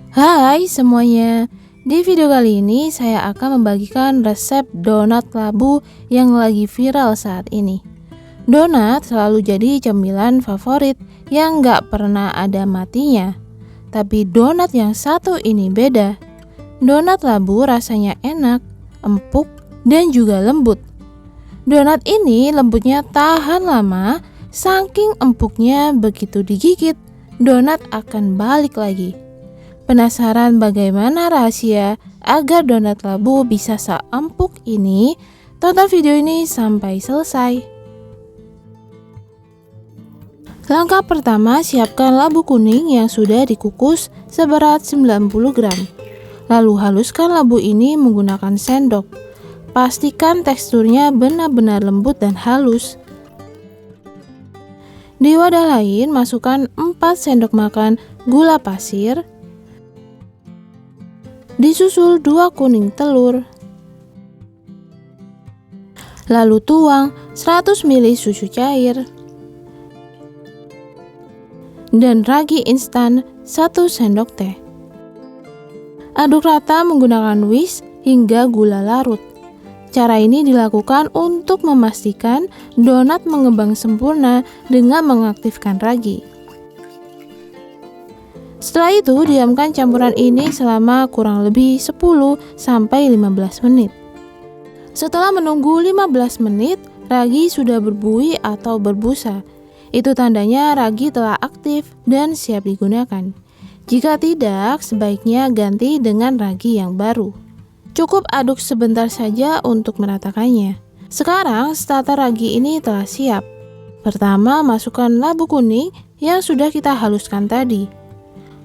Hai semuanya, di video kali ini saya akan membagikan resep donat labu yang lagi viral saat ini. Donat selalu jadi cemilan favorit yang gak pernah ada matinya. Tapi donat yang satu ini beda. Donat labu rasanya enak, empuk, dan juga lembut. Donat ini lembutnya tahan lama, saking empuknya begitu digigit, donat akan balik lagi. Penasaran bagaimana rahasia agar donat labu bisa seempuk ini? Tonton video ini sampai selesai. Langkah pertama, siapkan labu kuning yang sudah dikukus seberat 90 gram. Lalu haluskan labu ini menggunakan sendok. Pastikan teksturnya benar-benar lembut dan halus. Di wadah lain, masukkan 4 sendok makan gula pasir, disusul 2 kuning telur. Lalu tuang 100 ml susu cair dan ragi instan 1 sendok teh. Aduk rata menggunakan whisk hingga gula larut. Cara ini dilakukan untuk memastikan donat mengembang sempurna dengan mengaktifkan ragi. Setelah itu, diamkan campuran ini selama kurang lebih 10-15 menit. Setelah menunggu 15 menit, ragi sudah berbuih atau berbusa. Itu tandanya ragi telah aktif dan siap digunakan. Jika tidak, sebaiknya ganti dengan ragi yang baru. Cukup aduk sebentar saja untuk meratakannya. Sekarang, starter ragi ini telah siap. Pertama, masukkan labu kuning yang sudah kita haluskan tadi.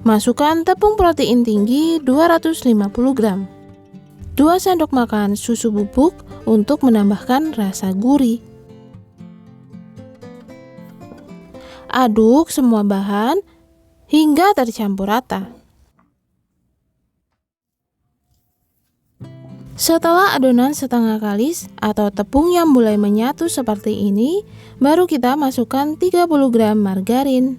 Masukkan tepung protein tinggi 250 gram. 2 sendok makan susu bubuk untuk menambahkan rasa gurih. Aduk semua bahan hingga tercampur rata. Setelah adonan setengah kalis atau tepung yang mulai menyatu seperti ini, baru kita masukkan 30 gram margarin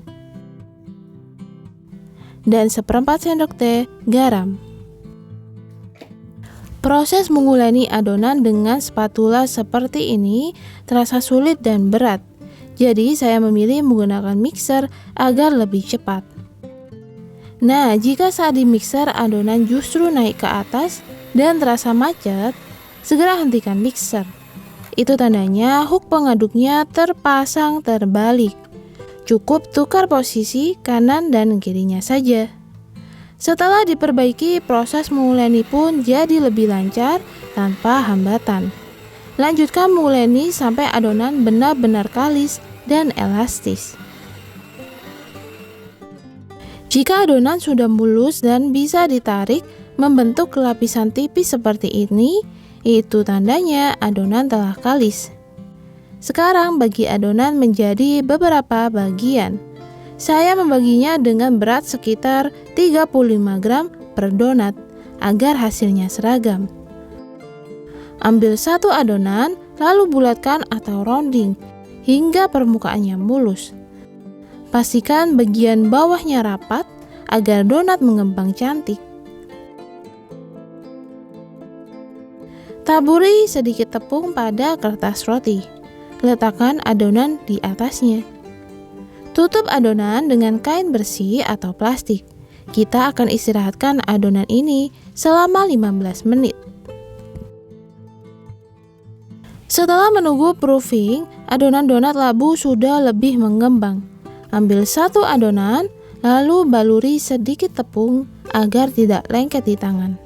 dan 1/4 sendok teh garam. Proses menguleni adonan dengan spatula seperti ini terasa sulit dan berat. Jadi saya memilih menggunakan mixer agar lebih cepat. Nah, jika saat di mixer adonan justru naik ke atas dan terasa macet, segera hentikan mixer. Itu tandanya hook pengaduknya terpasang terbalik. Cukup tukar posisi kanan dan kirinya saja. Setelah diperbaiki, proses menguleni pun jadi lebih lancar tanpa hambatan. Lanjutkan menguleni sampai adonan benar-benar kalis dan elastis. Jika adonan sudah mulus dan bisa ditarik membentuk lapisan tipis seperti ini, itu tandanya adonan telah kalis. Sekarang bagi adonan menjadi beberapa bagian. Saya membaginya dengan berat sekitar 35 gram per donat agar hasilnya seragam. Ambil satu adonan lalu bulatkan atau rounding hingga permukaannya mulus. Pastikan bagian bawahnya rapat agar donat mengembang cantik. Taburi sedikit tepung pada kertas roti. Letakkan adonan di atasnya. Tutup adonan dengan kain bersih atau plastik. Kita akan istirahatkan adonan ini selama 15 menit. Setelah menunggu proofing, adonan donat labu sudah lebih mengembang. Ambil satu adonan, lalu baluri sedikit tepung agar tidak lengket di tangan.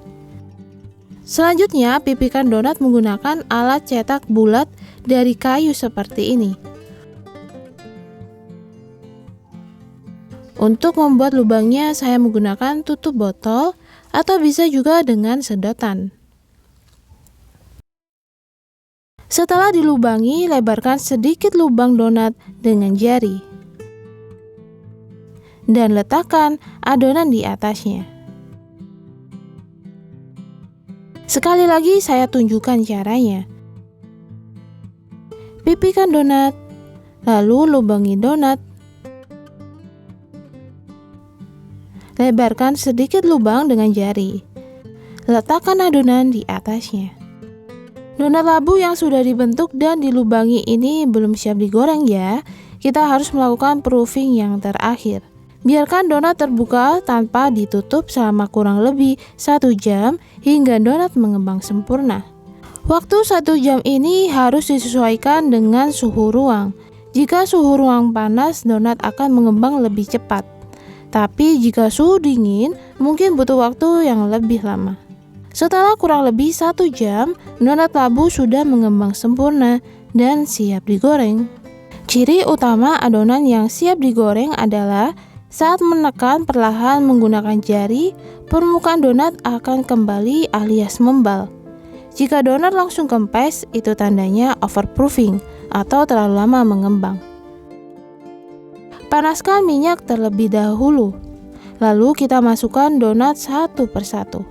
Selanjutnya, pipihkan donat menggunakan alat cetak bulat dari kayu seperti ini. Untuk membuat lubangnya, saya menggunakan tutup botol atau bisa juga dengan sedotan. Setelah dilubangi, lebarkan sedikit lubang donat dengan jari dan letakkan adonan di atasnya. Sekali lagi saya tunjukkan caranya. Pipihkan donat, lalu lubangi donat. Lebarkan sedikit lubang dengan jari. Letakkan adonan di atasnya. Donat labu yang sudah dibentuk dan dilubangi ini belum siap digoreng ya. Kita harus melakukan proofing yang terakhir. Biarkan donat terbuka tanpa ditutup selama kurang lebih 1 jam hingga donat mengembang sempurna. Waktu 1 jam ini harus disesuaikan dengan suhu ruang. Jika suhu ruang panas, donat akan mengembang lebih cepat. Tapi jika suhu dingin, mungkin butuh waktu yang lebih lama. Setelah kurang lebih 1 jam, donat labu sudah mengembang sempurna dan siap digoreng. Ciri utama adonan yang siap digoreng adalah saat menekan perlahan menggunakan jari, permukaan donat akan kembali alias membal. Jika donat langsung kempes, itu tandanya overproofing atau terlalu lama mengembang. Panaskan minyak terlebih dahulu, lalu kita masukkan donat satu persatu.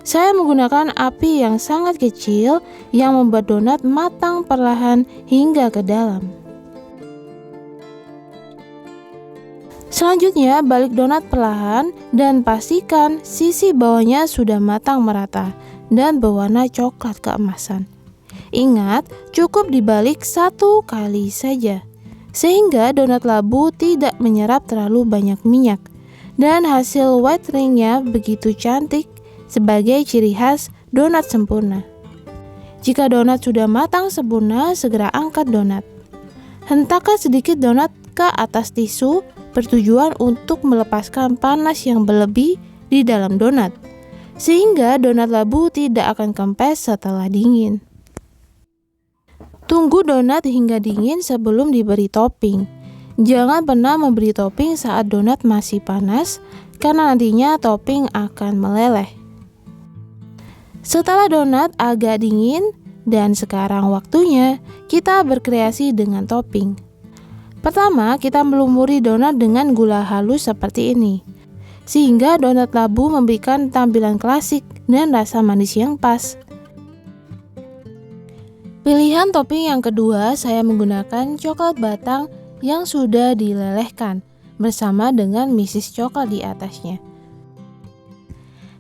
Saya menggunakan api yang sangat kecil yang membuat donat matang perlahan hingga ke dalam. Selanjutnya, balik donat perlahan dan pastikan sisi bawahnya sudah matang merata dan berwarna coklat keemasan. Ingat, cukup dibalik 1 kali saja, sehingga donat labu tidak menyerap terlalu banyak minyak dan hasil white ringnya begitu cantik sebagai ciri khas donat sempurna. Jika donat sudah matang sempurna, segera angkat donat. Hentakkan sedikit donat ke atas tisu bertujuan untuk melepaskan panas yang berlebih di dalam donat, sehingga donat labu tidak akan kempes setelah dingin. Tunggu donat hingga dingin sebelum diberi topping. Jangan pernah memberi topping saat donat masih panas, karena nantinya topping akan meleleh. Setelah donat agak dingin, dan sekarang waktunya kita berkreasi dengan topping. Pertama, kita melumuri donat dengan gula halus seperti ini, sehingga donat labu memberikan tampilan klasik dan rasa manis yang pas. Pilihan topping yang kedua, saya menggunakan coklat batang yang sudah dilelehkan bersama dengan misis coklat di atasnya.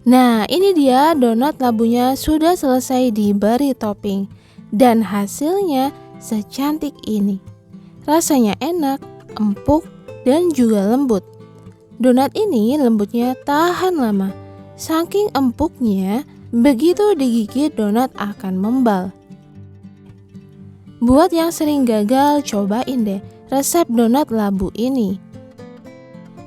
Nah, ini dia donat labunya sudah selesai diberi topping dan hasilnya secantik ini. Rasanya enak, empuk, dan juga lembut. Donat ini lembutnya tahan lama. Saking empuknya, begitu digigit donat akan membal. Buat yang sering gagal, cobain deh resep donat labu ini.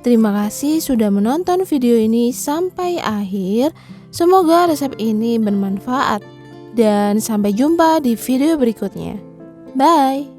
Terima kasih sudah menonton video ini sampai akhir. Semoga resep ini bermanfaat. Dan sampai jumpa di video berikutnya. Bye!